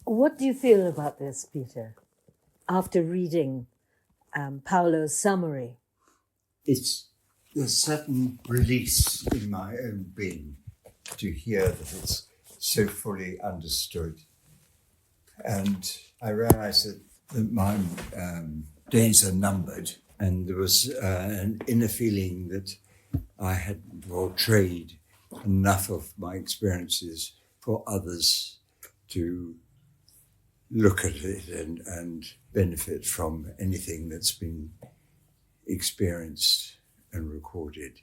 What do you feel about this, Peter, after reading Paolo's summary? It's a sudden release in my own being to hear that it's so fully understood. And I realized that my days are numbered, and there was an inner feeling that I had portrayed enough of my experiences for others to look at it and benefit from anything that's been experienced and recorded.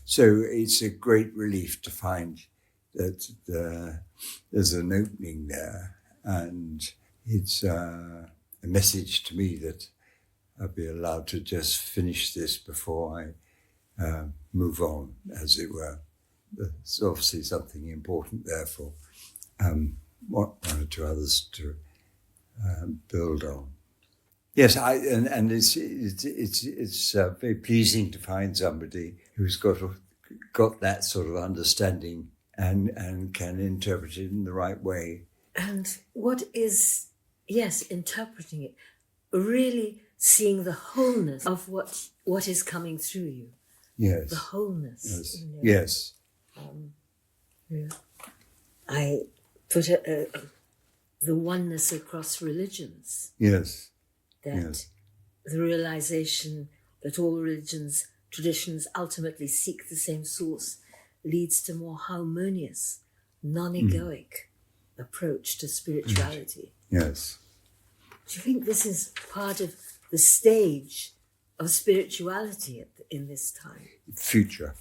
So it's a great relief to find that there's an opening there, and it's a message to me that I'll be allowed to just finish this before I move on, as it were. There's obviously something important there for one or two others to build on. Yes, and it's very pleasing to find somebody who's got that sort of understanding and can interpret it in the right way. And what is, interpreting it, really seeing the wholeness of what is coming through you. Yes. The wholeness. Yes. You know. Yes. I put the oneness across religions. Yes. That the realization that all religions, traditions ultimately seek the same source leads to more harmonious, non-egoic approach to spirituality. Yes. Do you think this is part of the stage of spirituality in this time? Future.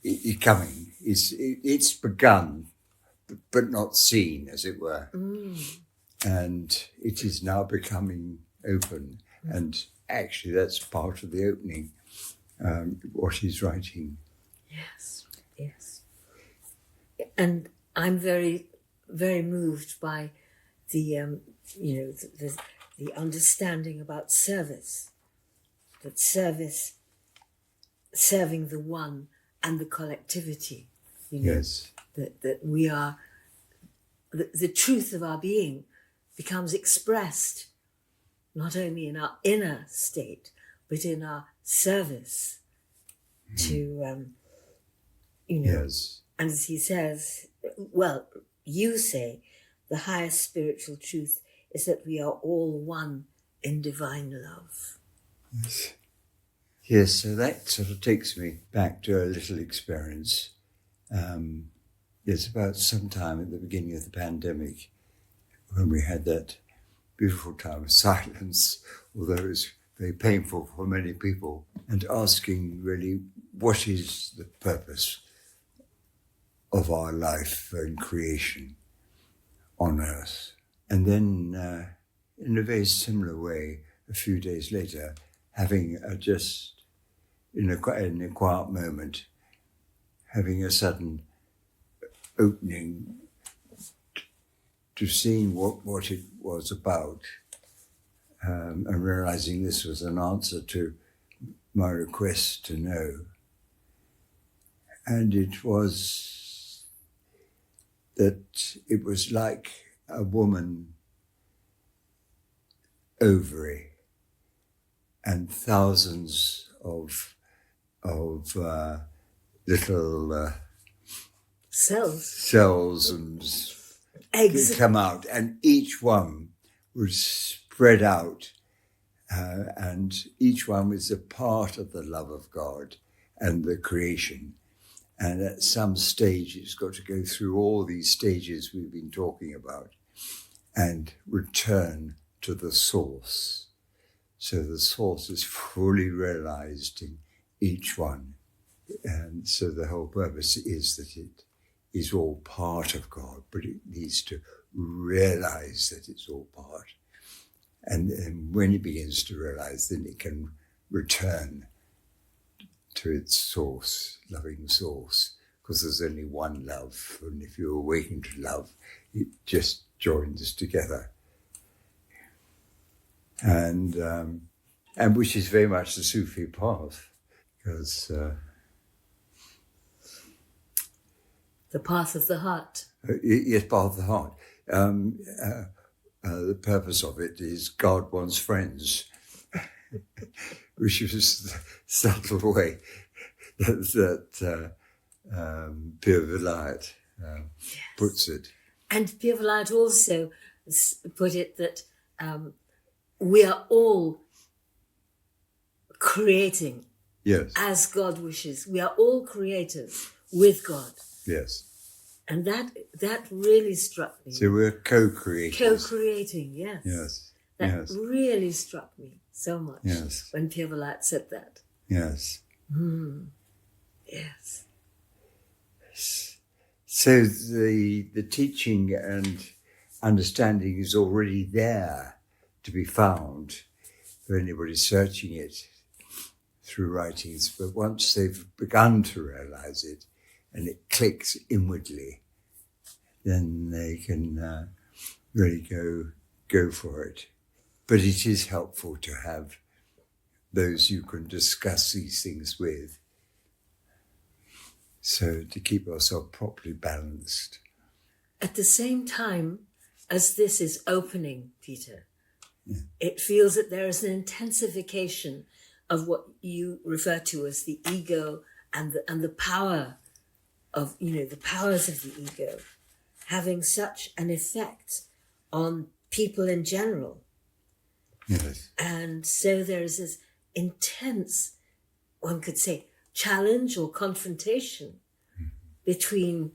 It coming. It's begun, but not seen, as it were. And it is now becoming open. And actually, that's part of the opening, what he's writing. Yes. And I'm very, very moved by the understanding about service. That serving the one and the collectivity. Yes. That we are, the truth of our being becomes expressed not only in our inner state, but in our service to, Yes. And as he says, well, you say the highest spiritual truth is that we are all one in divine love. Yes, so that sort of takes me back to a little experience. It's about sometime at the beginning of the pandemic when we had that beautiful time of silence, although it was very painful for many people, and asking really what is the purpose of our life and creation on earth. And then in a very similar way, a few days later, having just in a quiet moment, having a sudden opening to seeing what it was about, and realizing this was an answer to my request to know. And it was that it was like a woman ovary and thousands of little cells and eggs come out, and each one was spread out, and each one was a part of the love of God and the creation. And at some stage, it's got to go through all these stages we've been talking about and return to the source. So the source is fully realized in each one. And so the whole purpose is that it is all part of God, but it needs to realize that it's all part. And when it begins to realize, then it can return to its source, loving source, because there's only one love. And if you awaken to love, it just joins together. And which is very much the Sufi path, because the path of the heart. Yes, path of the heart. the purpose of it is God wants friends, which is the subtle way that Pierre Vilayet puts it. And Pierre Vilayet also put it that we are all creating as God wishes. We are all creators with God. Yes. And that really struck me. So we're co-creators. Co-creating, yes. Yes. That really struck me so much when Pierre Vilayet said that. Yes. Yes. So the teaching and understanding is already there to be found for anybody searching it through writings. But once they've begun to realize it and it clicks inwardly, then they can really go for it. But it is helpful to have those you can discuss these things with, so to keep ourselves properly balanced. At the same time as this is opening, Peter, it feels that there is an intensification of what you refer to as the ego and the power of, the powers of the ego having such an effect on people in general. Yes. And so there is this intense, one could say, challenge or confrontation between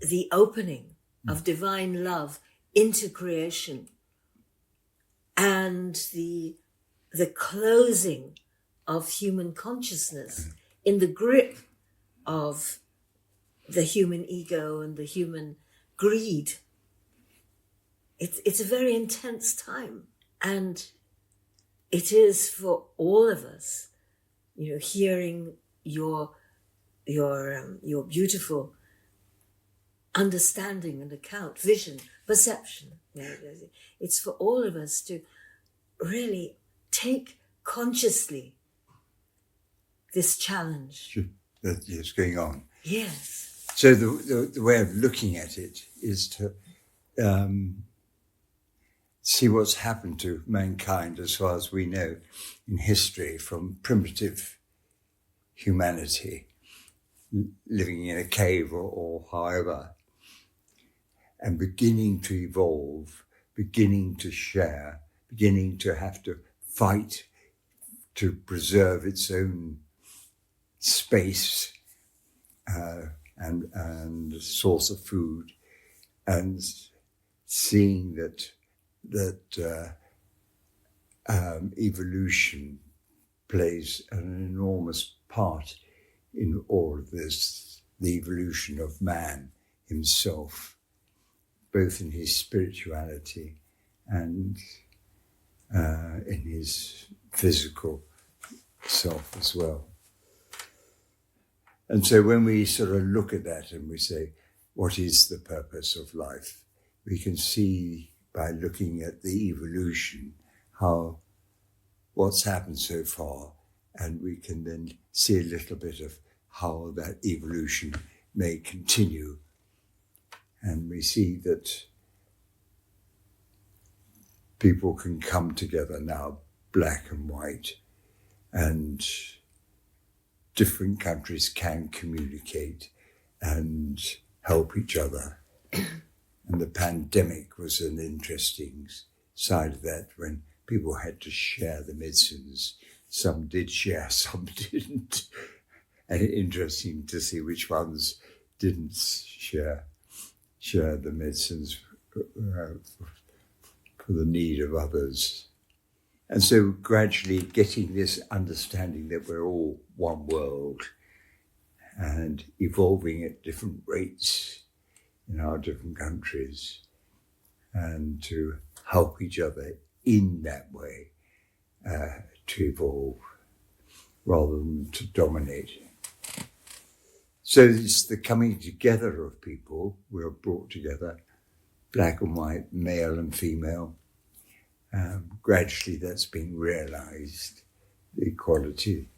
the opening of divine love into creation and the closing of human consciousness in the grip of the human ego and the human greed. It's a very intense time, and it is for all of us, hearing your beautiful understanding and account, vision, perception. It's for all of us to really take consciously this challenge that is going on. Yes. So the way of looking at it is to see what's happened to mankind as far as we know in history, from primitive humanity living in a cave or however, and beginning to evolve, beginning to share, beginning to have to fight to preserve its own space and source of food, and seeing that evolution plays an enormous part in all of this, the evolution of man himself, both in his spirituality and in his physical self as well. And so when we sort of look at that and we say, what is the purpose of life? We can see by looking at the evolution what's happened so far, and we can then see a little bit of how that evolution may continue. And we see that people can come together now, black and white, and different countries can communicate and help each other. And the pandemic was an interesting side of that, when people had to share the medicines. Some did share, some didn't. And interesting to see which ones didn't share the medicines for the need of others. And so gradually getting this understanding that we're all one world and evolving at different rates in our different countries, and to help each other in that way to evolve rather than to dominate. So it's the coming together of people. We're brought together, black and white, male and female. Gradually that's being realized, the equality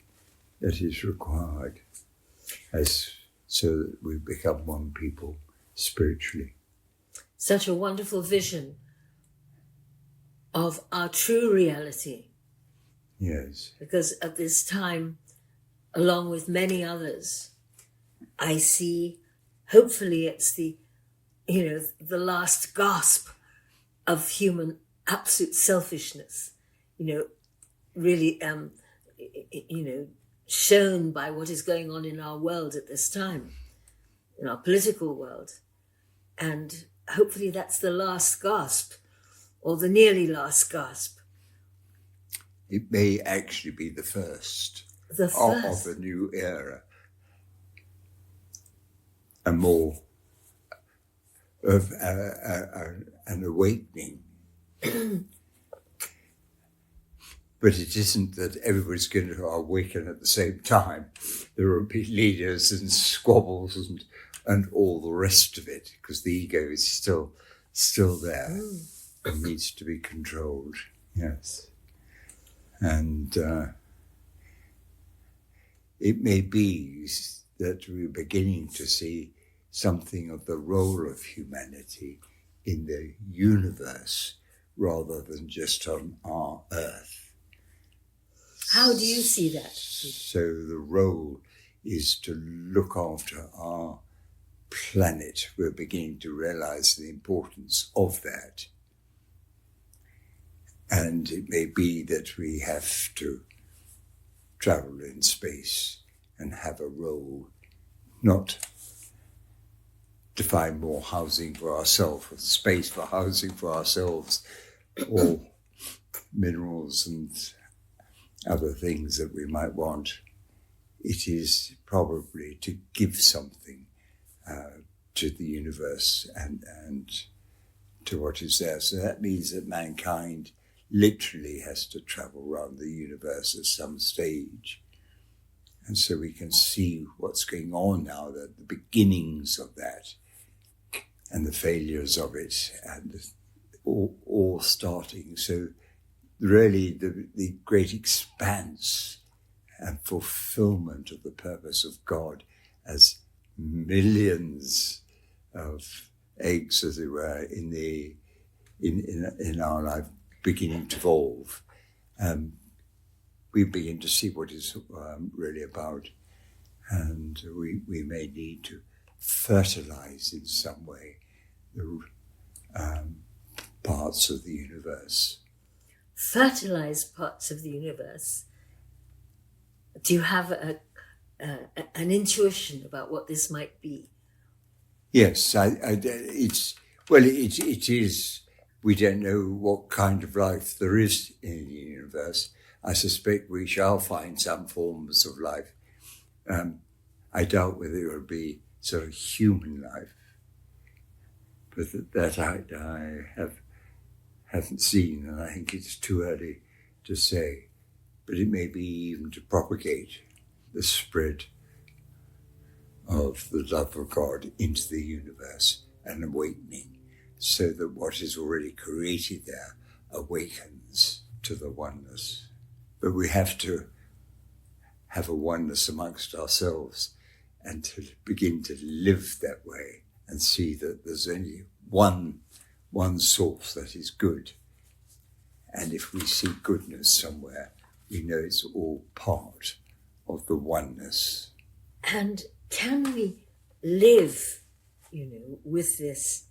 that is required, so that we become one people spiritually. such a wonderful vision of our true reality. Yes. Because at this time, along with many others, I see, hopefully it's the last gasp of human absolute selfishness, really, shown by what is going on in our world at this time, in our political world. And hopefully that's the last gasp, or the nearly last gasp. It may actually be the first. Of a new era. And more of an awakening. But it isn't that everybody's going to awaken at the same time. There will be leaders and squabbles and all the rest of it, because the ego is still there and needs to be controlled. Yes. And it may be that we're beginning to see something of the role of humanity in the universe rather than just on our earth. How do you see that? So the role is to look after our planet. We're beginning to realize the importance of that. And it may be that we have to travel in space and have a role, not to find more housing for ourselves, or space for housing for ourselves, or minerals and other things that we might want. It is probably to give something to the universe and to what is there. So that means that mankind literally has to travel around the universe at some stage. And so we can see what's going on now, the beginnings of that and the failures of it, and all starting. So really the great expanse and fulfillment of the purpose of God as millions of eggs, as it were, in our life beginning to evolve. We begin to see what it's really about, and we may need to fertilize in some way the parts of the universe. Fertilize parts of the universe. Do you have an intuition about what this might be? Yes, it is. We don't know what kind of life there is in the universe. I suspect we shall find some forms of life. I doubt whether it will be sort of human life, but that I haven't seen, and I think it's too early to say. But it may be even to propagate the spread of the love of God into the universe and awakening, so that what is already created there awakens to the oneness. But we have to have a oneness amongst ourselves and to begin to live that way and see that there's only one source that is good. And if we see goodness somewhere, we know it's all part of the oneness. And can we live, with this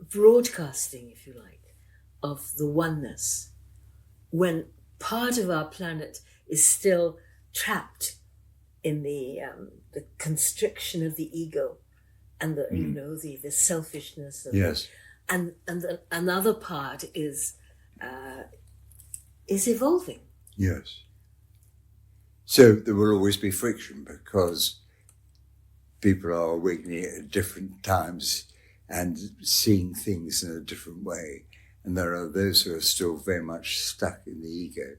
broadcasting, if you like, of the oneness, when part of our planet is still trapped in the constriction of the ego and the selfishness of yes. And another part is evolving. Yes. So there will always be friction because people are awakening at different times and seeing things in a different way. And there are those who are still very much stuck in the ego.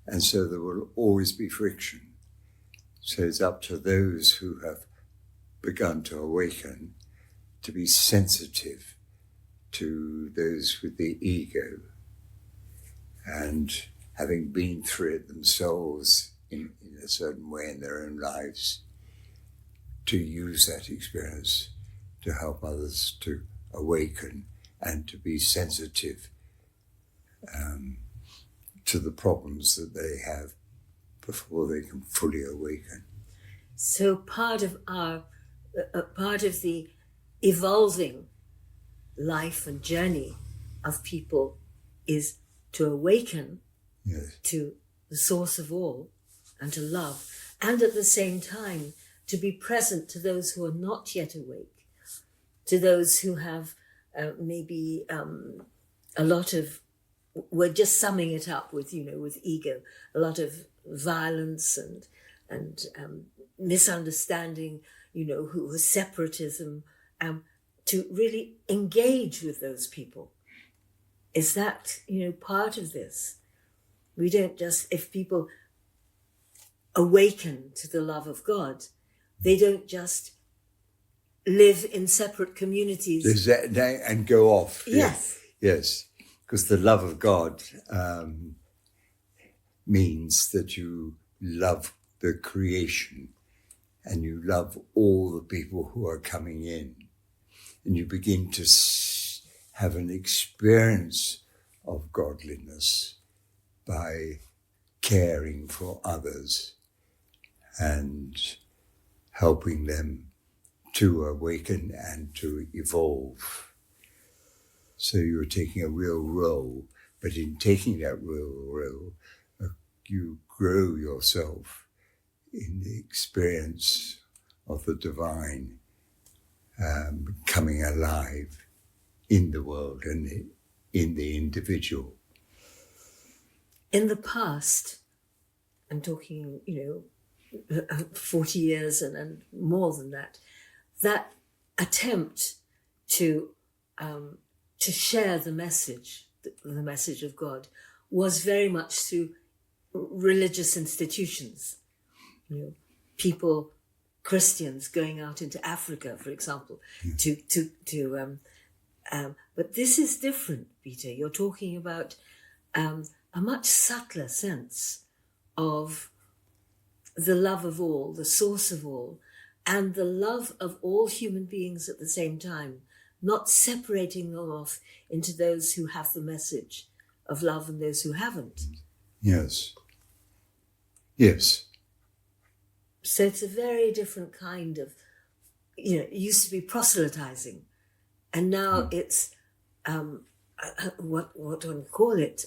And so there will always be friction. So it's up to those who have begun to awaken to be sensitive to those with the ego, and having been through it themselves in a certain way in their own lives, to use that experience to help others to awaken and to be sensitive to the problems that they have before they can fully awaken. So part of the evolving life and journey of people is to awaken to the source of all and to love, and at the same time to be present to those who are not yet awake, to those who have maybe a lot of, we're just summing it up with, with ego, a lot of violence and misunderstanding, who was separatism, to really engage with those people. Is that, part of this? We don't just, if people awaken to the love of God, they don't just live in separate communities. And go off. Yes. Yes. Because the love of God means that you love the creation and you love all the people who are coming in, and you begin to have an experience of godliness by caring for others and helping them to awaken and to evolve. So you're taking a real role, but in taking that real role, you grow yourself in the experience of the divine coming alive in the world and in the individual. In the past, I'm talking, 40 years and more than that, that attempt to share the message of God was very much through religious institutions. People, Christians going out into Africa, for example, but this is different, Peter. You're talking about a much subtler sense of the love of all, the source of all, and the love of all human beings at the same time, not separating them off into those who have the message of love and those who haven't. Yes. Yes. So it's a very different kind of, it used to be proselytizing, and now it's, what do I call it?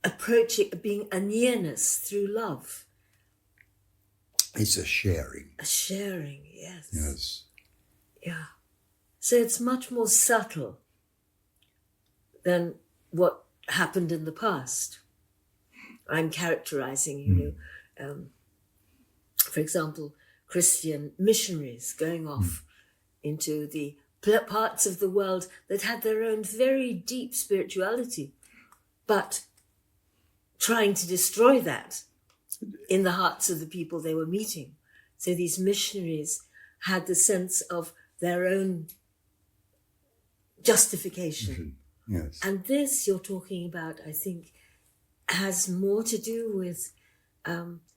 Approaching, being a nearness through love. It's a sharing. A sharing, yes. Yes. Yeah. So it's much more subtle than what happened in the past. I'm characterizing, for example, Christian missionaries going off into the parts of the world that had their own very deep spirituality, but trying to destroy that in the hearts of the people they were meeting. So these missionaries had the sense of their own justification. Yes. And this you're talking about, I think, has more to do with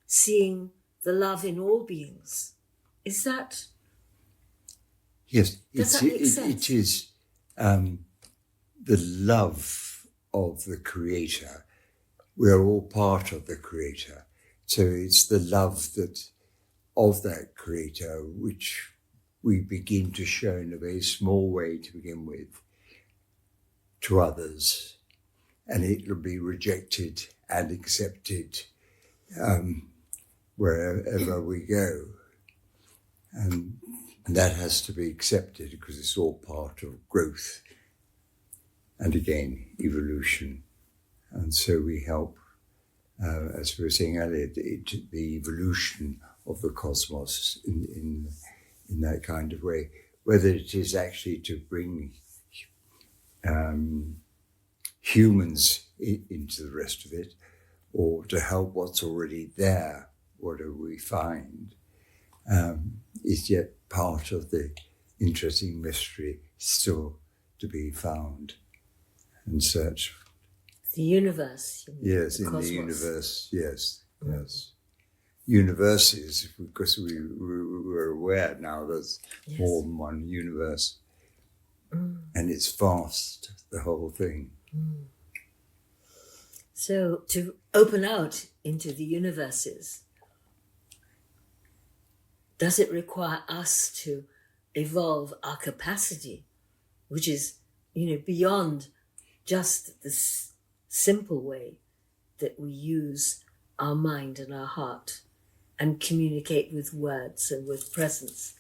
seeing the love in all beings. Is that? Yes. Does that make sense? It is the love of the Creator. We're all part of the Creator. So it's the love of that Creator which we begin to show in a very small way to begin with to others. And it will be rejected and accepted wherever we go. And that has to be accepted because it's all part of growth and, again, evolution. And so we help, as we were saying earlier, the evolution of the cosmos in that kind of way, whether it is actually to bring humans into the rest of it, or to help what's already there, whatever we find, is yet part of the interesting mystery still to be found and searched. The universe. Yes, the in cosmos. the universe, yes, yes. universes, because we're aware now there's more than one universe. And it's vast, the whole thing. So to open out into the universes, does it require us to evolve our capacity, which is, beyond just this simple way that we use our mind and our heart and communicate with words and with presence?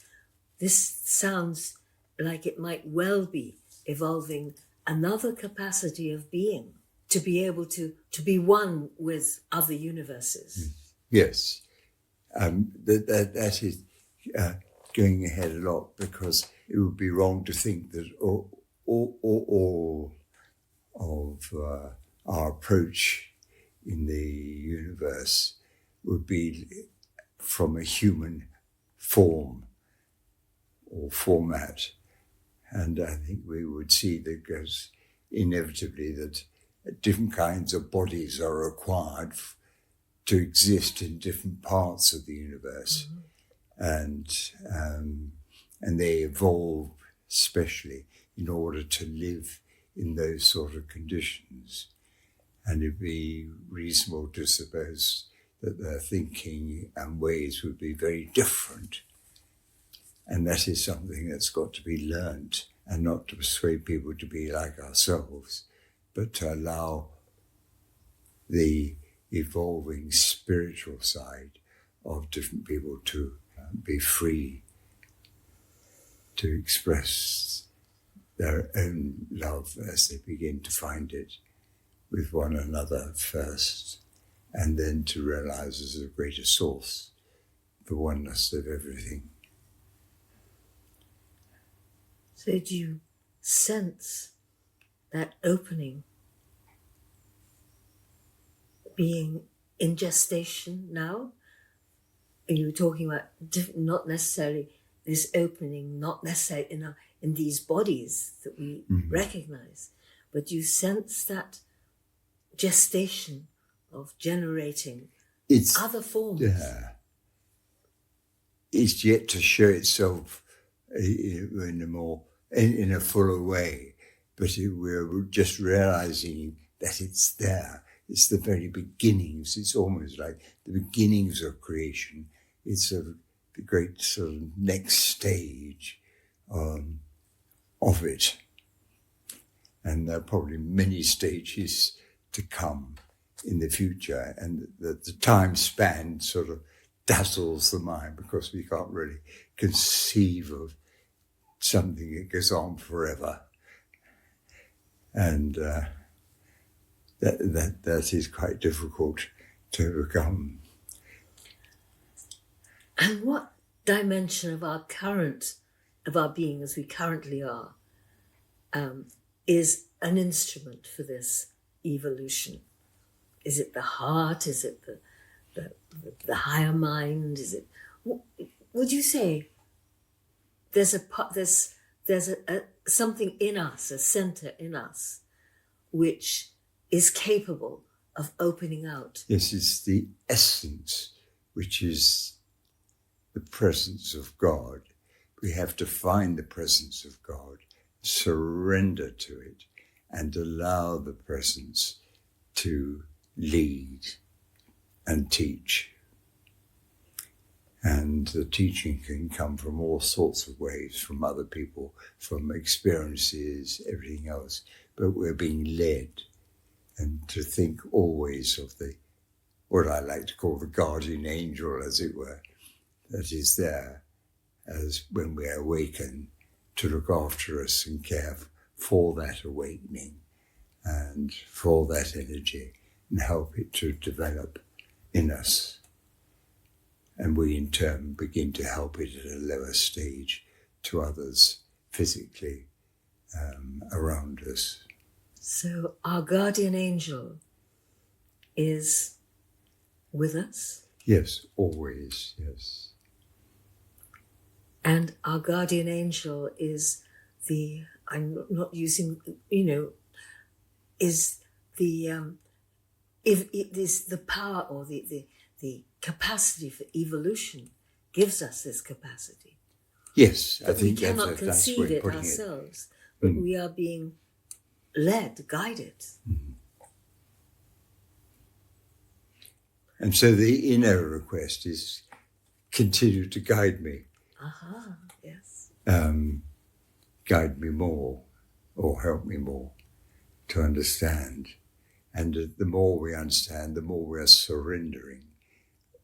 This sounds like it might well be evolving another capacity of being, to be able to be one with other universes. Yes, that is going ahead a lot, because it would be wrong to think that all of our approach in the universe would be from a human form or format. And I think we would see that goes inevitably that different kinds of bodies are required to exist in different parts of the universe. And they evolve especially in order to live in those sort of conditions. And it'd be reasonable to suppose that their thinking and ways would be very different. And that is something that's got to be learnt, and not to persuade people to be like ourselves, but to allow the evolving spiritual side of different people to be free to express their own love as they begin to find it with one another first, and then to realize as a greater source the oneness of everything. So do you sense that opening being in gestation now? Are you talking about not necessarily this opening, not necessarily in these bodies that we recognize, but you sense that gestation of generating other forms? Yeah. It's yet to show itself in a fuller way, but we're just realizing that it's there. It's the very beginnings. It's almost like the beginnings of creation. It's the great sort of next stage of it. And there are probably many stages to come in the future, and the time span sort of dazzles the mind, because we can't really conceive of something that goes on forever. And that is quite difficult to overcome. And what dimension of our being as we currently are, is an instrument for this evolution? Is it the heart? Is it the higher mind? Is it? Would you say there's something in us, a center in us, which is capable of opening out? Yes, it's the essence, which is the presence of God. We have to find the presence of God, surrender to it, and allow the presence to lead and teach. And the teaching can come from all sorts of ways, from other people, from experiences, everything else. But we're being led, and to think always of what I like to call the guardian angel, as it were, that is there as when we awaken, to look after us and care for that awakening and for that energy, and help it to develop in us. And we in turn begin to help it at a lower stage to others physically around us. So our guardian angel is with us? Yes, always, yes. And our guardian angel is I'm not using, is if it is the power or the capacity for evolution gives us this capacity. Yes, But I think we cannot that's a nice conceive way of it putting ourselves, but we are being led, guided. And so the inner request is continue to guide me. Yes. Guide me more or help me more to understand. And the more we understand, the more we are surrendering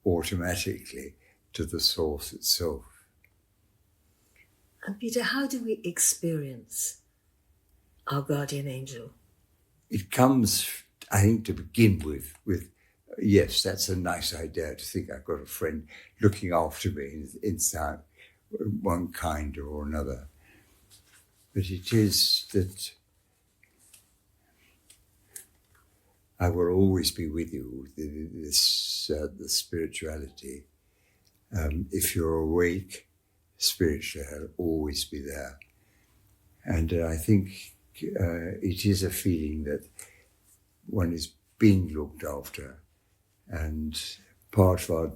automatically to the source itself. And Peter, how do we experience our guardian angel? It comes, I think, to begin with yes, that's a nice idea to think I've got a friend looking after me inside one kind or another. But it is that I will always be with you, the spirituality. If you're awake spiritually, I'll always be there. And I think it is a feeling that one is being looked after, and part of our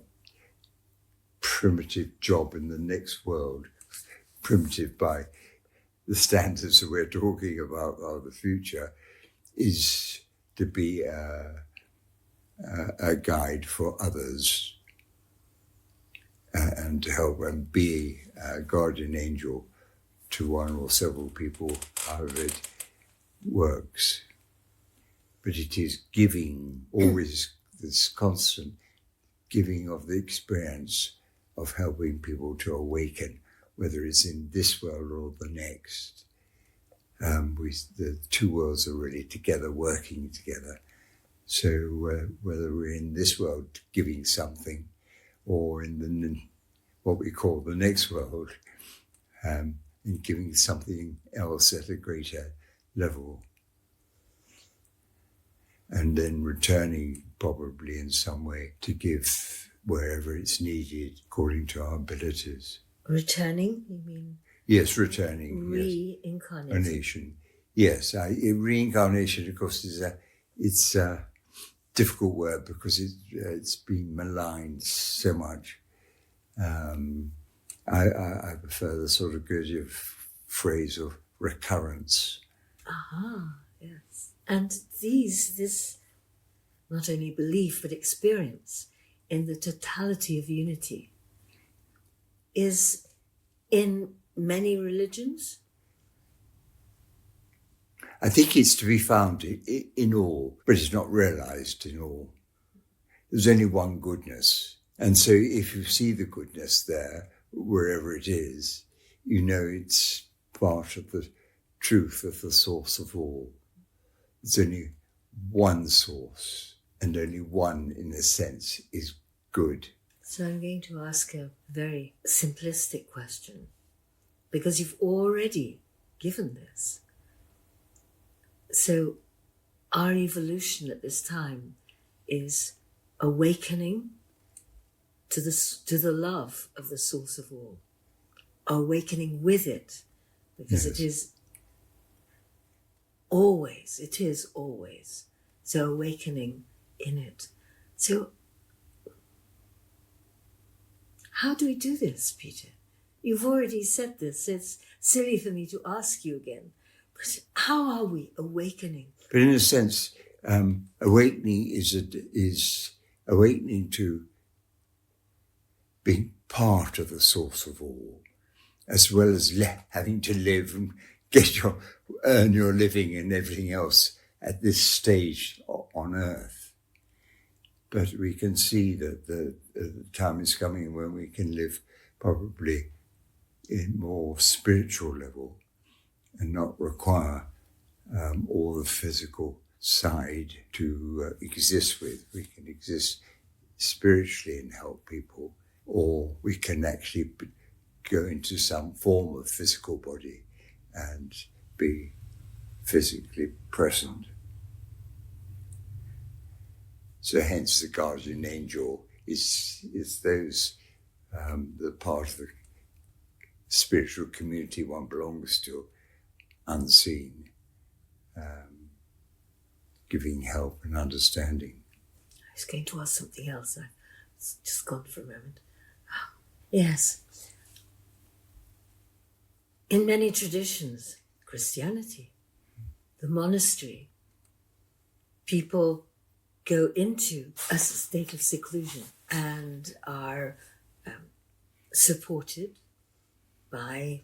primitive job in the next world, primitive by the standards that we're talking about of the future, is to be a guide for others and to help and be a guardian angel to one or several people, however it works. But it is giving, always this constant giving of the experience of helping people to awaken, whether it's in this world or the next. The two worlds are really together, working together. So whether we're in this world giving something or in what we call the next world, and giving something else at a greater level, and then returning probably in some way to give wherever it's needed according to our abilities. Returning, you mean? Yes, returning. Reincarnation. Yes, reincarnation, of course, it's a difficult word because it's been maligned so much. I prefer the sort of good phrase of recurrence. Yes. And this not only belief but experience in the totality of unity is in many religions? I think it's to be found in all, but it's not realized in all. There's only one goodness. And so if you see the goodness there, wherever it is, you know it's part of the truth of the source of all. There's only one source, and only one, in a sense, is good. So I'm going to ask a very simplistic question, because you've already given this. So our evolution at this time is awakening to the love of the source of all, awakening with it, because Yes. it is always. So awakening in it. So how do we do this, Peter? You've already said this. It's silly for me to ask you again. But how are we awakening? But in a sense, awakening is awakening to being part of the source of all, as well as having to live and earn your living and everything else at this stage on earth. But we can see that the time is coming when we can live probably in more spiritual level and not require all the physical side to exist with. We can exist spiritually and help people, or we can actually go into some form of physical body and be physically present. So hence the guardian angel is those, the part of the spiritual community one belongs to, unseen, giving help and understanding. I was going to ask something else. I've It's just gone for a moment. Yes. In many traditions, Christianity, the monastery, people go into a state of seclusion and are supported by,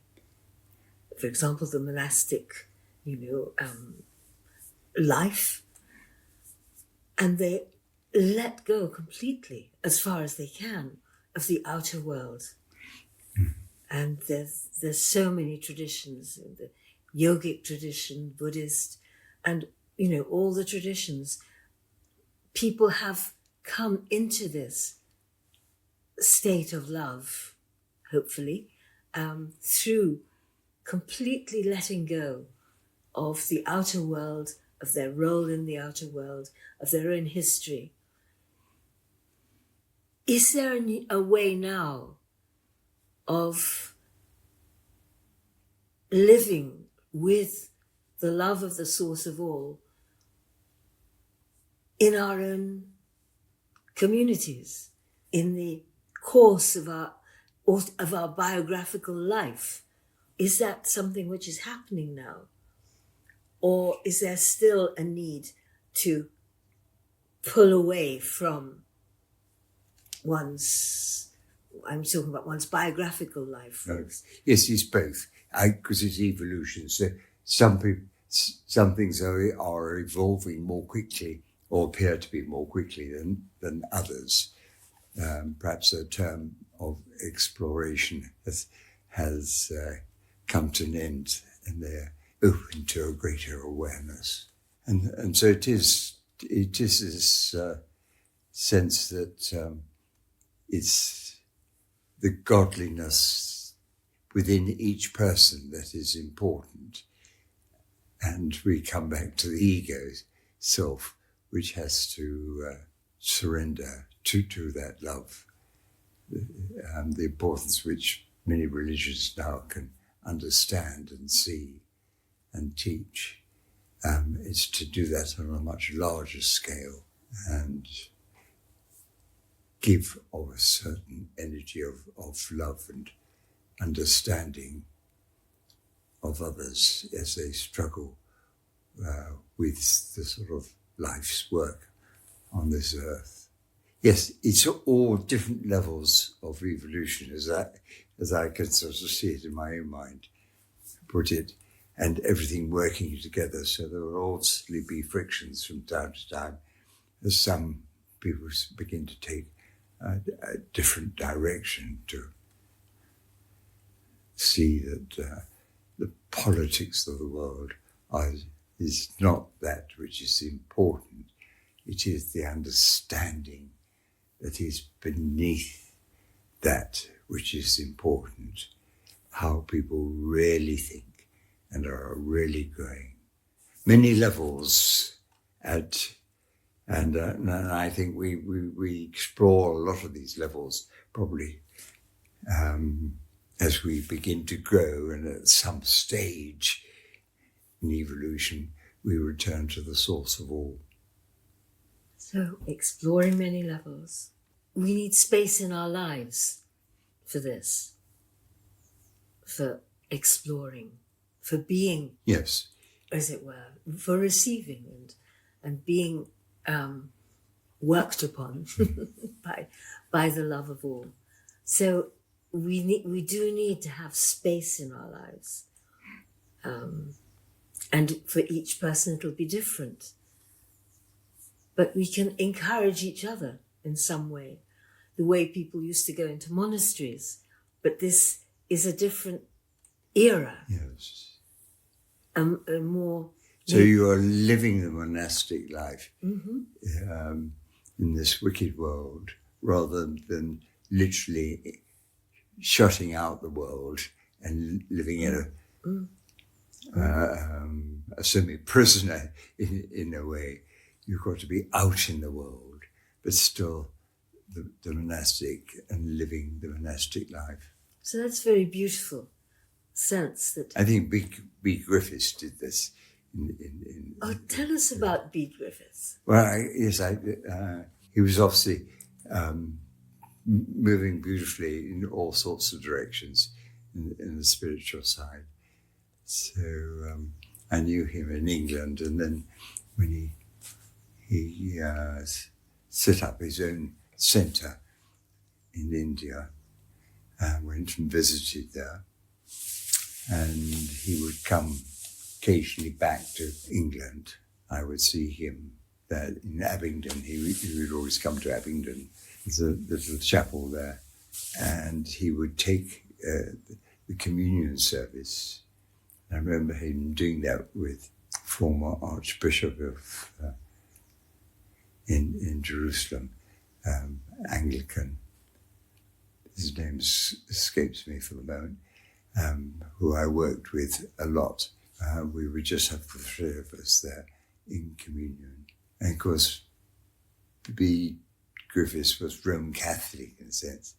for example, the monastic, life, and they let go completely, as far as they can, of the outer world. And there's so many traditions, the yogic tradition, Buddhist, and all the traditions. People have come into this state of love, hopefully, through completely letting go of the outer world, of their role in the outer world, of their own history. Is there a way now of living with the love of the source of all in our own communities, in the course of our biographical life? Is that something which is happening now? Or is there still a need to pull away from I'm talking about one's biographical life? Yes, it's both, because it's evolution. So some things are evolving more quickly or appear to be more quickly than others. Perhaps a term of exploration has come to an end, and they're open to a greater awareness. And so it is this sense that it's the godliness within each person that is important. And we come back to the ego self, which has to surrender to that love. The importance which many religions now can understand and see and teach is to do that on a much larger scale and give of a certain energy of love and understanding of others as they struggle with the sort of life's work on this earth. Yes, it's all different levels of evolution, as I can sort of see it in my own mind, put it, and everything working together. So there will also be frictions from time to time as some people begin to take a different direction, to see that the politics of the world is not that which is important. It is the understanding that is beneath that which is important, how people really think and are really growing. Many levels and I think we explore a lot of these levels probably as we begin to grow, and at some stage in evolution we return to the source of all. So, exploring many levels. We need space in our lives for this, for exploring, for being, yes, as it were, for receiving and being worked upon by the love of all. So we do need to have space in our lives, and for each person it'll be different. But we can encourage each other in some way, the way people used to go into monasteries. But this is a different era. Yes. A more. So you are living the monastic life Mm-hmm. In this wicked world, rather than literally shutting out the world and living in a semi-prisoner in a way. You've got to be out in the world, but still the monastic and living the monastic life. So that's very beautiful sense that. I think B. Griffiths did this. Tell us about B. Griffiths. Well, he was obviously moving beautifully in all sorts of directions in the spiritual side. So I knew him in England, and then when he set up his own centre in India, went and visited there, and he would come occasionally back to England. I would see him there in Abingdon. He would always come to Abingdon. There's a little chapel there, and he would take the communion service. I remember him doing that with former Archbishop of in Jerusalem, Anglican. His name escapes me for the moment. Who I worked with a lot. We would just have the three of us there in communion. And of course, B. Griffiths was Roman Catholic in a sense,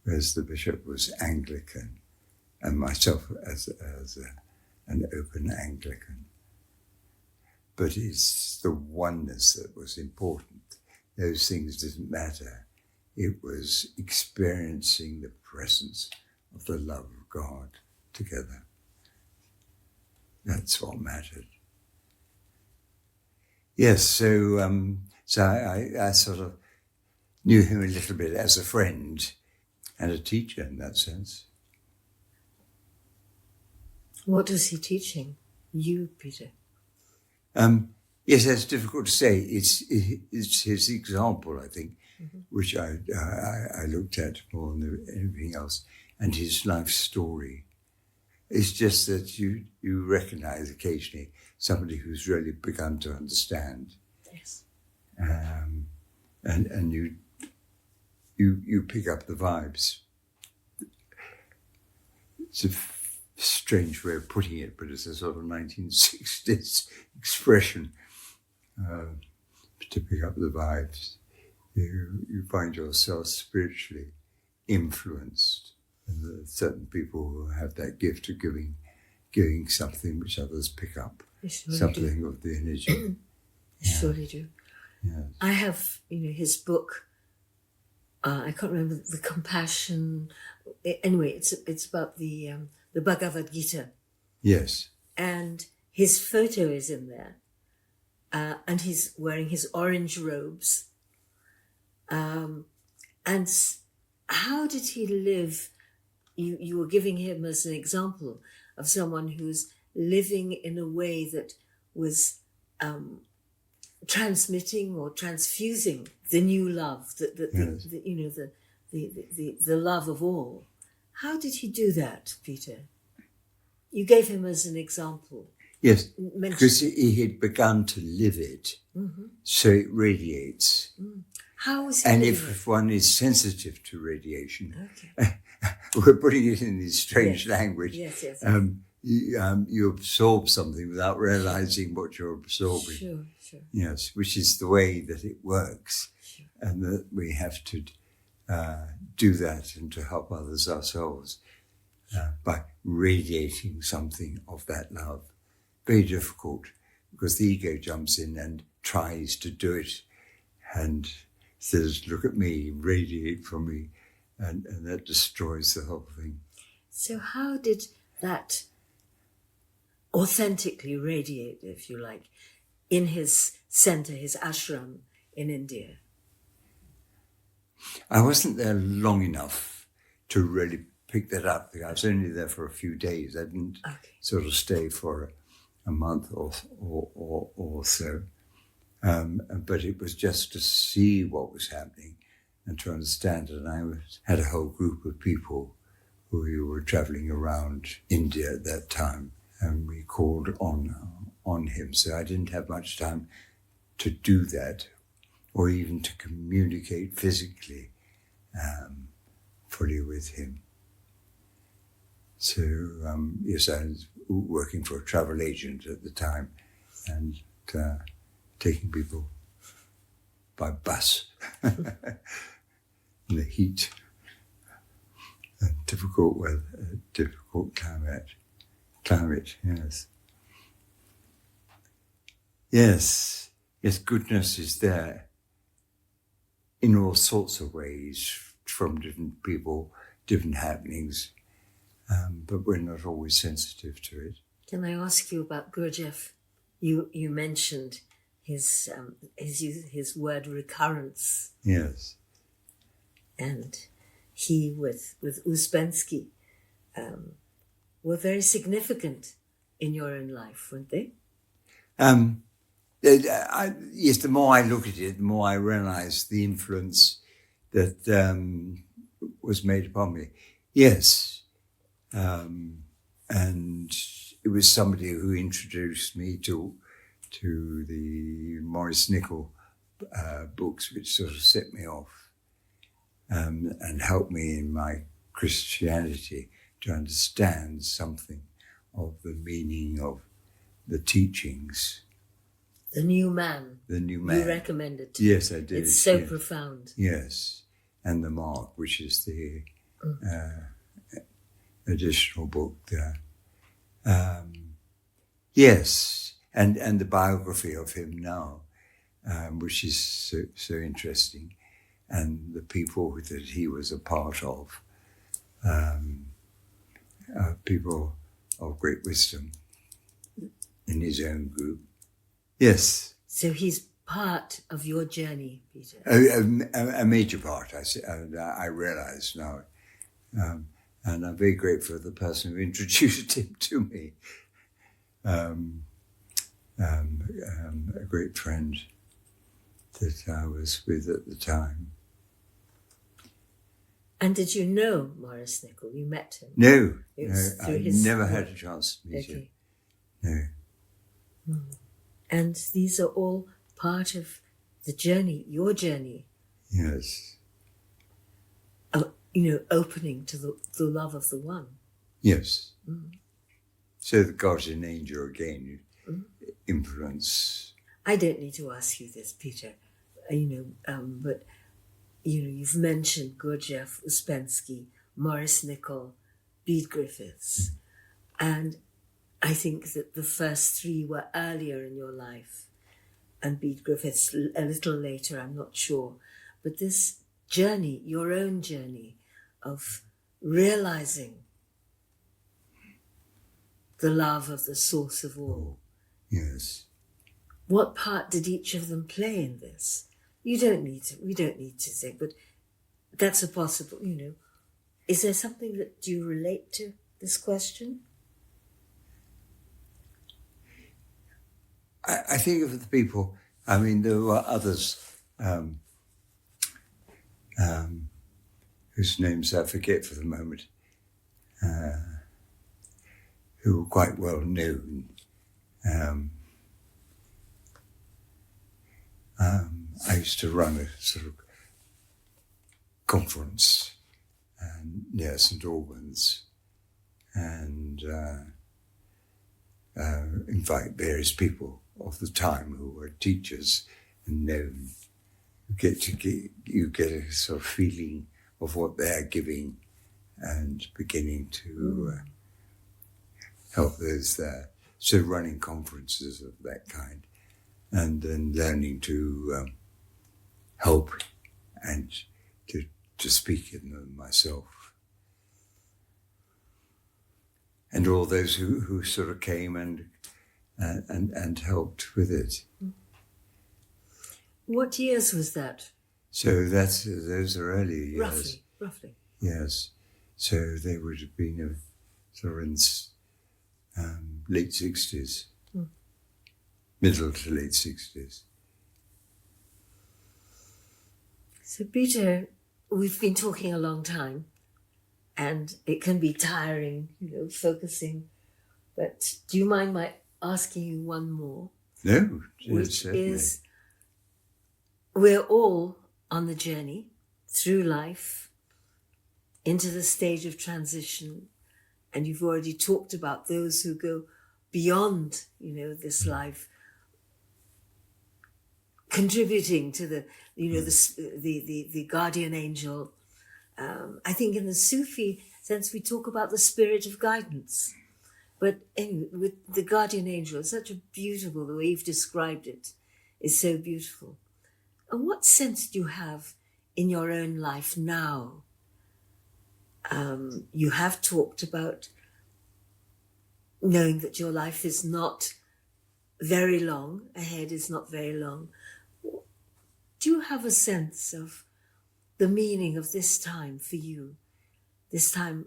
whereas the bishop was Anglican, and myself as an open Anglican. But it's the oneness that was important. Those things didn't matter. It was experiencing the presence of the love of God together. That's what mattered. Yes, so I sort of knew him a little bit as a friend and a teacher in that sense. What was he teaching you, Peter? Yes, that's difficult to say. It's his example, I think, which I looked at more than anything else, and his life story. It's just that you recognise occasionally somebody who's really begun to understand. Yes. And you pick up the vibes. It's a strange way of putting it, but it's a sort of 1960s expression to pick up the vibes. You find yourself spiritually influenced, and there are certain people who have that gift of giving something which others pick up, something of the energy. Surely do. Yes. I have, his book. I can't remember the compassion. Anyway, it's about the Bhagavad Gita. Yes. And his photo is in there, and he's wearing his orange robes. And how did he live? You were giving him as an example of someone who's living in a way that was transmitting or transfusing the new love, the love of all. How did he do that, Peter? You gave him as an example. Yes, because he had begun to live it, so it radiates. How was he And living if one is sensitive to radiation, we're putting it in this strange language. Yes. You absorb something without realizing what you're absorbing. Sure. Yes, which is the way that it works, Sure. and that we have to do that and to help others ourselves by radiating something of that love. Very difficult, because the ego jumps in and tries to do it and says, look at me, radiate from me, and that destroys the whole thing. So how did that authentically radiate, if you like, in his center, his ashram in India? I wasn't there long enough to really pick that up. I was only there for a few days. I didn't sort of stay for a month or so. But it was just to see what was happening and to understand it. And I had a whole group of people who were traveling around India at that time, and we called on him. So I didn't have much time to do that, or even to communicate physically fully with him. So yes, I was working for a travel agent at the time, and taking people by bus in the heat and difficult weather, difficult climate, yes, goodness is there in all sorts of ways, from different people, different happenings, but we're not always sensitive to it. Can I ask you about Gurdjieff? You mentioned his word recurrence. Yes. And he with Uspensky were very significant in your own life, weren't they? Yes, the more I look at it, the more I realize the influence that was made upon me. Yes. And it was somebody who introduced me to the Maurice Nicoll books, which sort of set me off and helped me in my Christianity to understand something of the meaning of the teachings. The New Man. The New Man. You recommended. Yes, I did. It's so yes. profound. Yes. And the Mark, which is the additional book there. Yes. And the biography of him now, which is so interesting. And the people that he was a part of, people of great wisdom in his own group. Yes. So he's part of your journey, Peter. A major part, I realize now. And I'm very grateful for the person who introduced him to me. A great friend that I was with at the time. And did you know Maurice Nicoll? You met him? No, I never had a chance to meet him. No. And these are all part of the journey, your journey. Yes. Opening to the love of the one. Yes. So the guardian angel again, influence. I don't need to ask you this, Peter, but you've mentioned Gurdjieff, Uspensky, Maurice Nicoll, Bede Griffiths, and I think that the first three were earlier in your life, and Bede Griffiths a little later, I'm not sure. But this journey, your own journey of realizing the love of the source of all. Yes. What part did each of them play in this? We don't need to say, but that's a possible, Is there something that you relate to this question? I think of the people, there were others whose names I forget for the moment, who were quite well known. I used to run a sort of conference near St. Albans and invite various people of the time who were teachers and known. You get a sort of feeling of what they're giving and beginning to help those there. So running conferences of that kind and then learning to help and to speak in them myself. And all those who sort of came and helped with it. What years was that? So those are early years. Roughly. Yes. So they would have been sort of in late 60s, middle to late 60s. So Peter, we've been talking a long time, and it can be tiring, focusing. But do you mind my asking you one more? No, which certainly. Is, we're all on the journey through life into the stage of transition, and you've already talked about those who go beyond, this life, contributing to the guardian angel. I think in the Sufi sense, we talk about the spirit of guidance. But anyway, with the guardian angel, it's such a beautiful, the way you've described it is so beautiful. And what sense do you have in your own life now? You have talked about knowing that your life is not very long, ahead is not very long. Do you have a sense of the meaning of this time for you, this time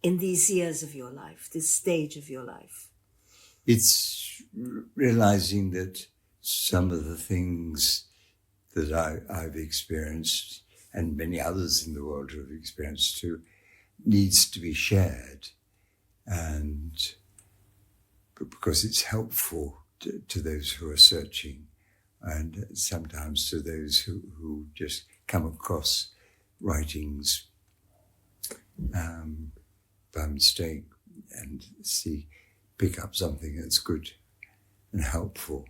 in these years of your life, this stage of your life? It's realizing that some of the things that I've experienced, and many others in the world have experienced too, needs to be shared. And because it's helpful to those who are searching, and sometimes to those who just come across writings by mistake and pick up something that's good and helpful.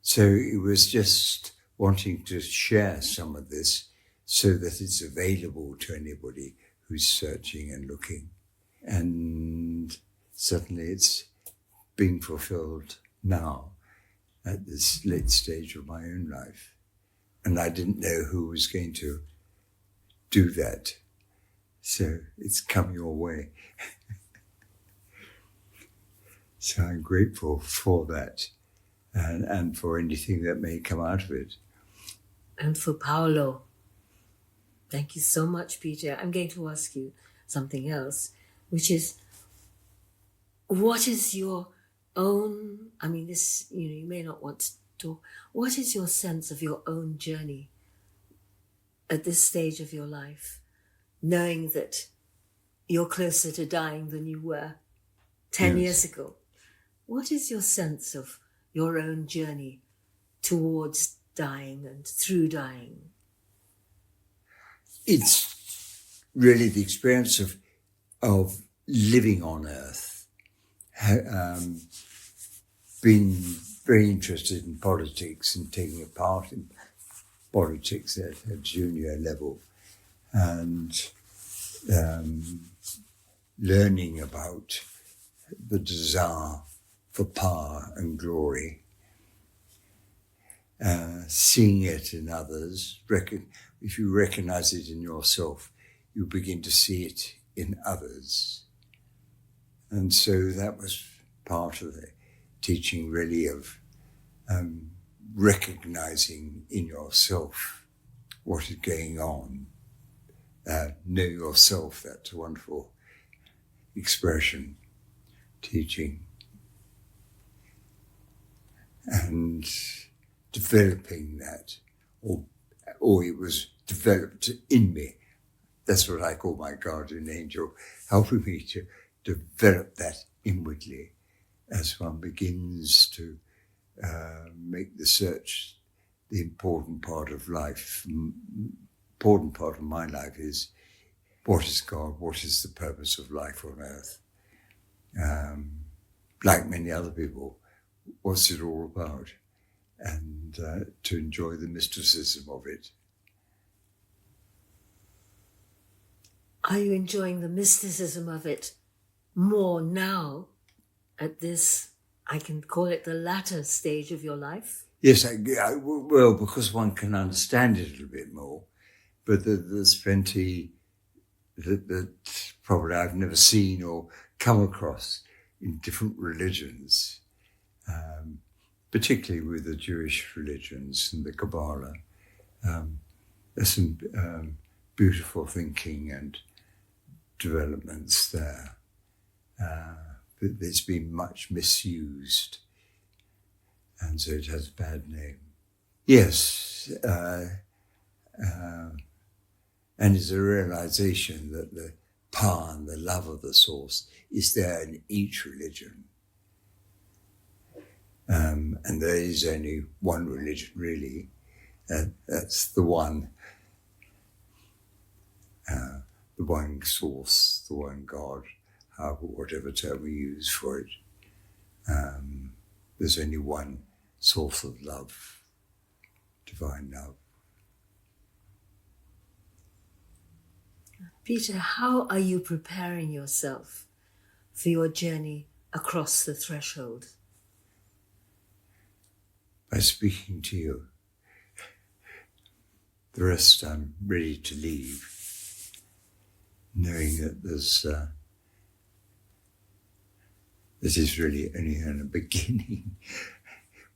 So it was just wanting to share some of this so that it's available to anybody who's searching and looking. And certainly it's being fulfilled now at this late stage of my own life. And I didn't know who was going to do that. So it's come your way. So I'm grateful for that and for anything that may come out of it. And for Paolo. Thank you so much, Peter. I'm going to ask you something else, which is, what is your own, you may not want to talk, what is your sense of your own journey at this stage of your life, knowing that you're closer to dying than you were 10 years ago? What is your sense of your own journey towards dying and through dying? It's really the experience of living on earth, being very interested in politics and taking a part in politics at a junior level, and learning about the desire for power and glory, seeing it in others. If you recognize it in yourself, you begin to see it in others. And so that was part of the teaching, really, of recognizing in yourself what is going on. Know yourself, that's a wonderful expression, teaching. And developing that, or it was developed in me. That's what I call my guardian angel, helping me to develop that inwardly as one begins to make the search the important part of life. Important part of my life is, what is God? What is the purpose of life on earth? Like many other people, what's it all about? And to enjoy the mysticism of it. Are you enjoying the mysticism of it more now at this, I can call it the latter stage of your life? Yes, well, because one can understand it a little bit more, but there's plenty that probably I've never seen or come across in different religions, particularly with the Jewish religions and the Kabbalah. There's some beautiful thinking and developments there. It's been much misused, and so it has a bad name. Yes, and it's a realization that the power and the love of the source is there in each religion. And there is only one religion, really. That's the one source, the one God, whatever term we use for it. There's only one source of love, divine love. Peter, how are you preparing yourself for your journey across the threshold? By speaking to you. the rest I'm ready to leave, knowing that this is really only in a beginning,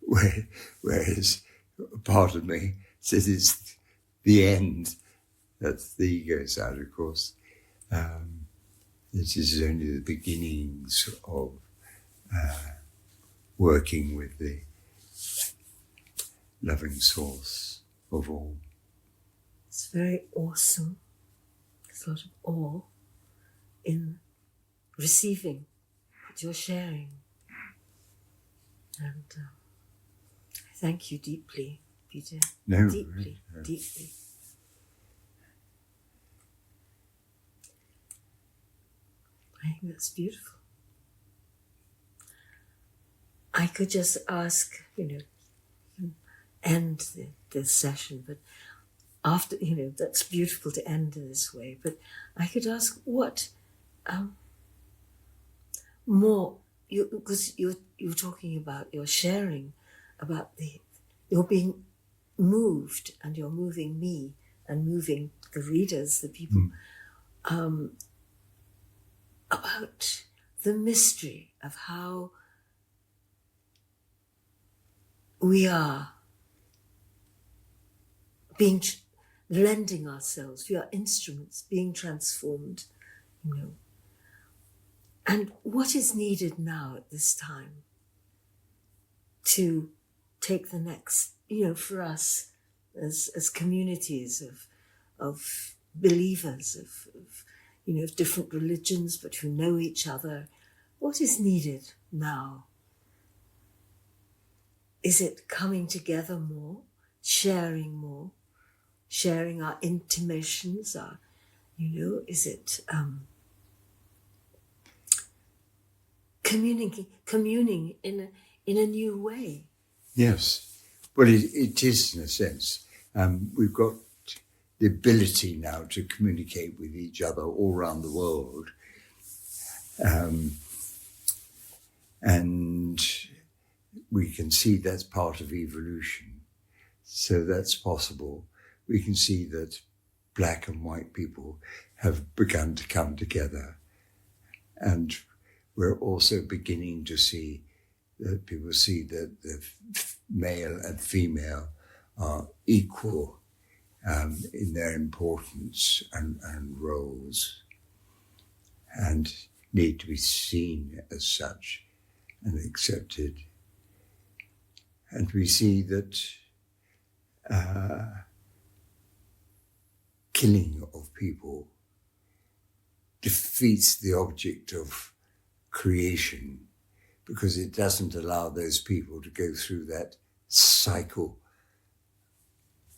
whereas a part of me says it's the end. That's the ego side, of course. This is only the beginnings of working with the loving source of all. It's very awesome. There's a lot of awe in receiving what you're sharing. And I thank you deeply, Peter. No, deeply, no. deeply. I think that's beautiful. I could just ask, end the session, but after, that's beautiful to end in this way, but I could ask what more, because you're talking about, you're sharing about you're being moved, and you're moving me and moving the readers, the people, about the mystery of how we are lending ourselves, we are instruments being transformed, And what is needed now at this time to take the next, for us as communities of believers, of different religions, but who know each other, what is needed now? Is it coming together more, sharing our intimations, is it communing in a new way? Yes. Well, it is in a sense. We've got the ability now to communicate with each other all around the world. And we can see that's part of evolution. So that's possible. We can see that black and white people have begun to come together. And we're also beginning to see that people see that the male and female are equal in their importance and roles, and need to be seen as such and accepted. And we see that killing of people defeats the object of creation, because it doesn't allow those people to go through that cycle,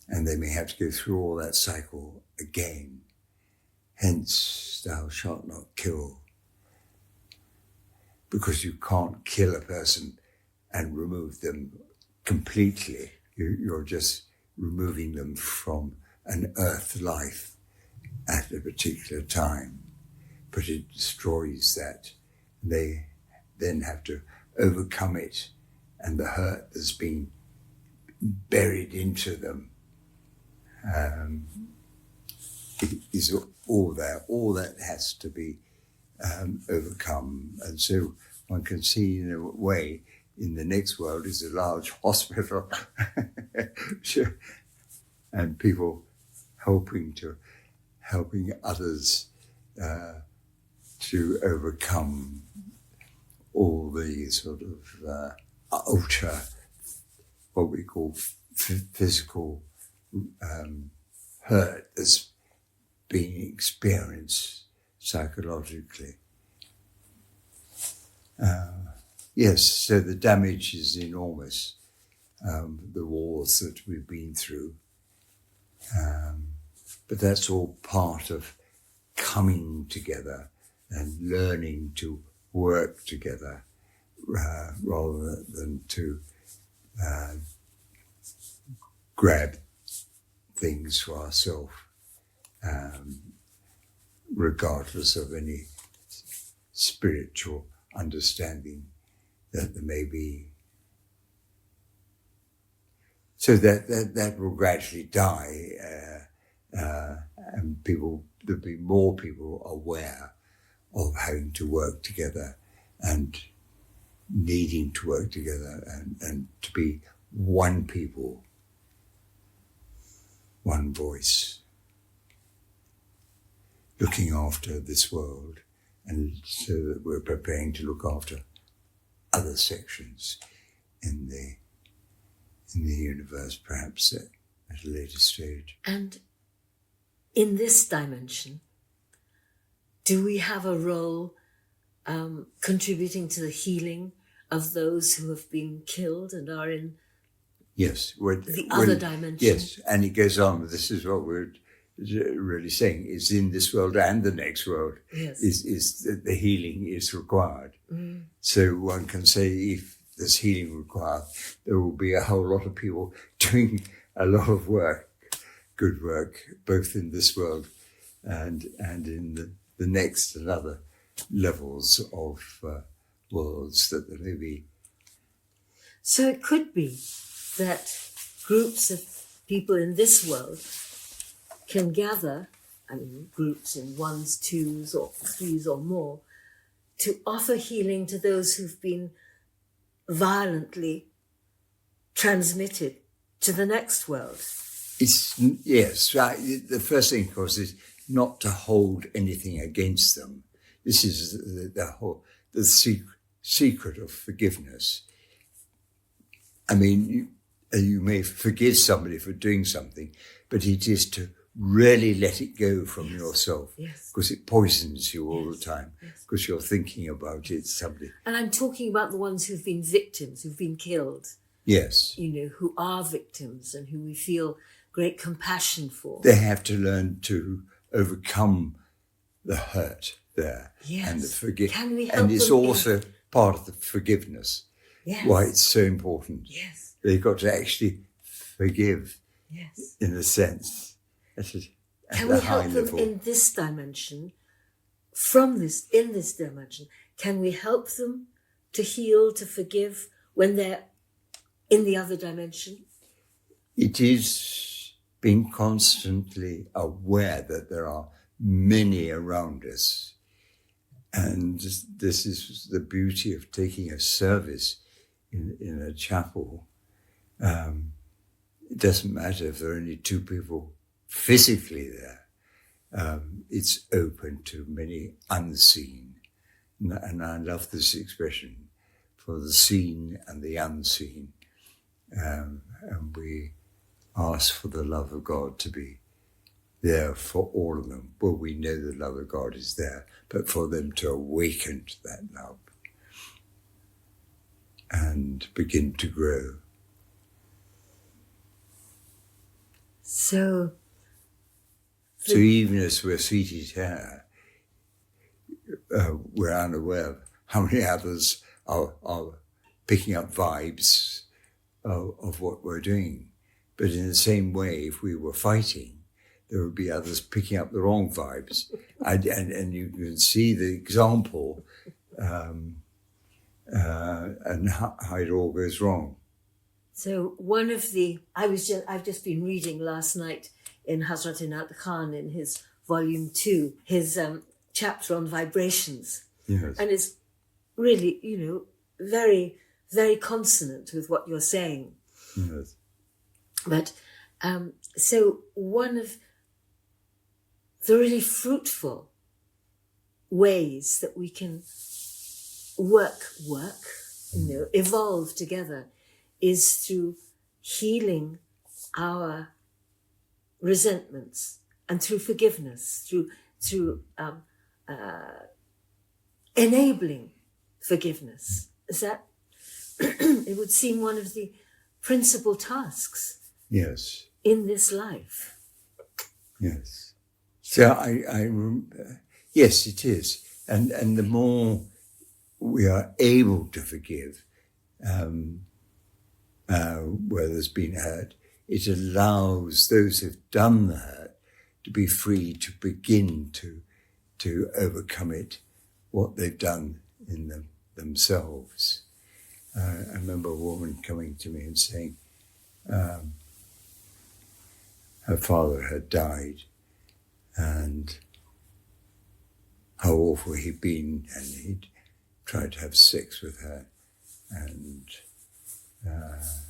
and they may have to go through all that cycle again. Hence, thou shalt not kill, because you can't kill a person and remove them completely. You're just removing them from an earth life at a particular time, but it destroys that. They then have to overcome it, and the hurt has been buried into them. It is all there. All that has to be overcome. And so one can see, in a way, in the next world is a large hospital and people helping others to overcome all the sort of ultra, what we call physical hurt that's being experienced psychologically. Yes, so the damage is enormous, the wars that we've been through. But that's all part of coming together and learning to work together rather than to grab things for ourselves, regardless of any spiritual understanding that there may be. So that will gradually die, and there'll be more people aware of having to work together and needing to work together and to be one people, one voice, looking after this world, and so that we're preparing to look after other sections in the universe, perhaps at a later stage. And in this dimension, do we have a role contributing to the healing of those who have been killed and are in the other dimension? Yes, and it goes on. This is what we're really saying, is in this world and the next world, yes, is that the healing is required. Mm. So one can say, if there's healing required, there will be a whole lot of people doing a lot of work, good work, both in this world and in the next and other levels of worlds that there may be. So it could be that groups of people in this world can gather, groups in ones, twos, or threes or more, to offer healing to those who've been violently transmitted to the next world. Yes, right. The first thing, of course, is not to hold anything against them. This is the secret of forgiveness. You may forgive somebody for doing something, but it is to really let it go from yourself, because it poisons you all the time, because you're thinking about it. Somebody. And I'm talking about the ones who've been victims, who've been killed. Yes. Who are victims and who we feel great compassion for. They have to learn to overcome the hurt there, and the forgiveness. Can we help and it's them also part of the forgiveness. Yes. Why it's so important. Yes. They've got to actually forgive. Yes. In a sense. Can we help them in this dimension? In this dimension, can we help them to heal, to forgive when they're in the other dimension? It is being constantly aware that there are many around us. And this is the beauty of taking a service in a chapel. It doesn't matter if there are only two people physically there. It's open to many unseen. And I love this expression, for the seen and the unseen. And we ask for the love of God to be there for all of them. Well, we know the love of God is there, but for them to awaken to that love and begin to grow. So even as we're seated here, we're unaware of how many others are picking up vibes of what we're doing. But in the same way, if we were fighting, there would be others picking up the wrong vibes. And you can see the example and how it all goes wrong. So I've just been reading last night in Hazrat Inayat Khan in his volume 2, his chapter on vibrations. Yes. And it's really, very, very consonant with what you're saying. Yes. But so one of the really fruitful ways that we can work, evolve together is through healing our resentments and through forgiveness, through enabling forgiveness. Is that, it would seem, one of the principal tasks. Yes. In this life. Yes. So yes, it is. And the more we are able to forgive, where there's been hurt, it allows those who've done the hurt to be free to begin to overcome it, what they've done in themselves. I remember a woman coming to me and saying, her father had died, and how awful he'd been, and he'd tried to have sex with her, and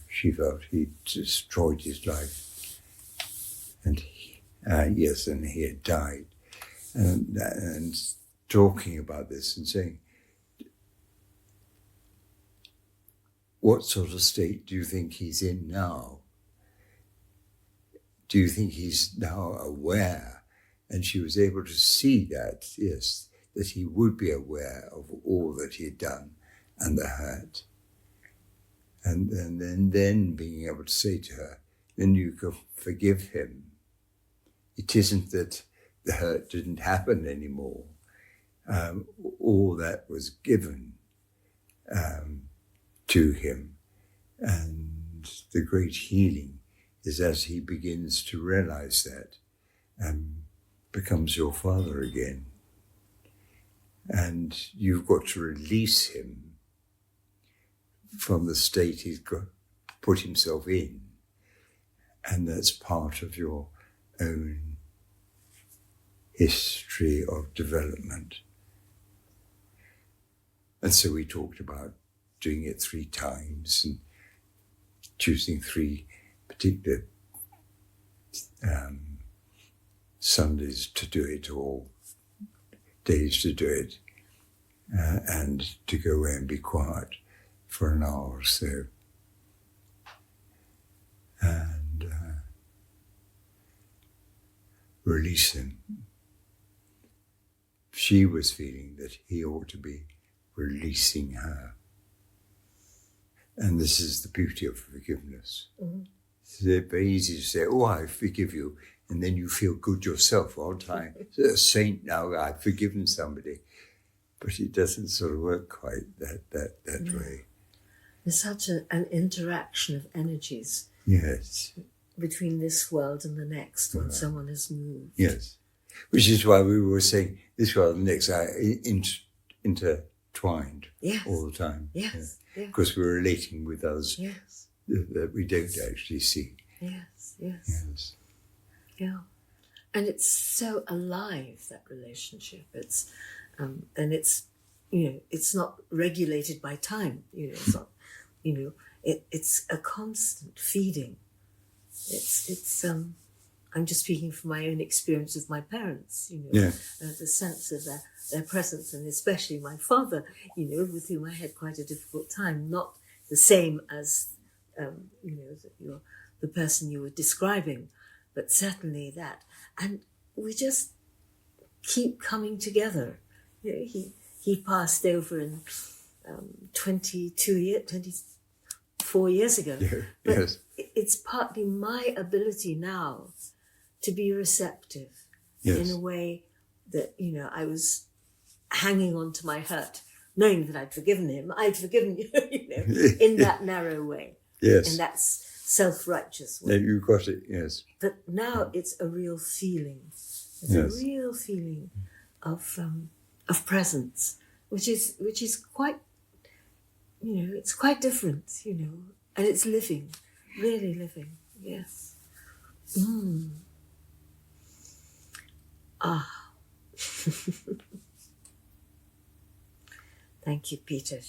she felt he'd destroyed his life, and he had died, and talking about this and saying, what sort of state do you think he's in now? Do you think he's now aware? And she was able to see that, yes, that he would be aware of all that he had done and the hurt. And then being able to say to her, then you can forgive him. It isn't that the hurt didn't happen anymore. All that was given to him. And the great healing is as he begins to realize that and becomes your father again. And you've got to release him from the state he's got put himself in. And that's part of your own history of development. And so we talked about doing it 3 times and choosing 3 particular Sundays to do it, or days to do it, and to go away and be quiet for an hour or so. And release him. She was feeling that he ought to be releasing her. And this is the beauty of forgiveness. Mm-hmm. It's very easy to say, oh, I forgive you, and then you feel good yourself all the time. A saint now, I've forgiven somebody. But it doesn't sort of work quite that way. There's such an interaction of energies. Yes. Between this world and the next when someone has moved. Yes. Which is why we were saying this world and the next are intertwined all the time. Yes. Yeah. Because we're relating with others that we don't actually see. Yes. Yeah. And it's so alive, that relationship. It's and it's, it's not regulated by time. It's not, it's a constant feeding. It's I'm just speaking from my own experience with my parents, the sense of their presence, and especially my father, with whom I had quite a difficult time, not the same as, the person you were describing, but certainly that. And we just keep coming together. He passed over in 24 years ago. Yeah, but yes. It's partly my ability now to be receptive in a way that, I was hanging on to my hurt, knowing that I'd forgiven him. I'd forgiven you, in that narrow way. Yes. And that's self-righteous way. Yeah, you got it, yes. But now it's a real feeling. It's a real feeling of presence, which is quite, it's quite different, and it's living, really living, yes. Thank you, Peter.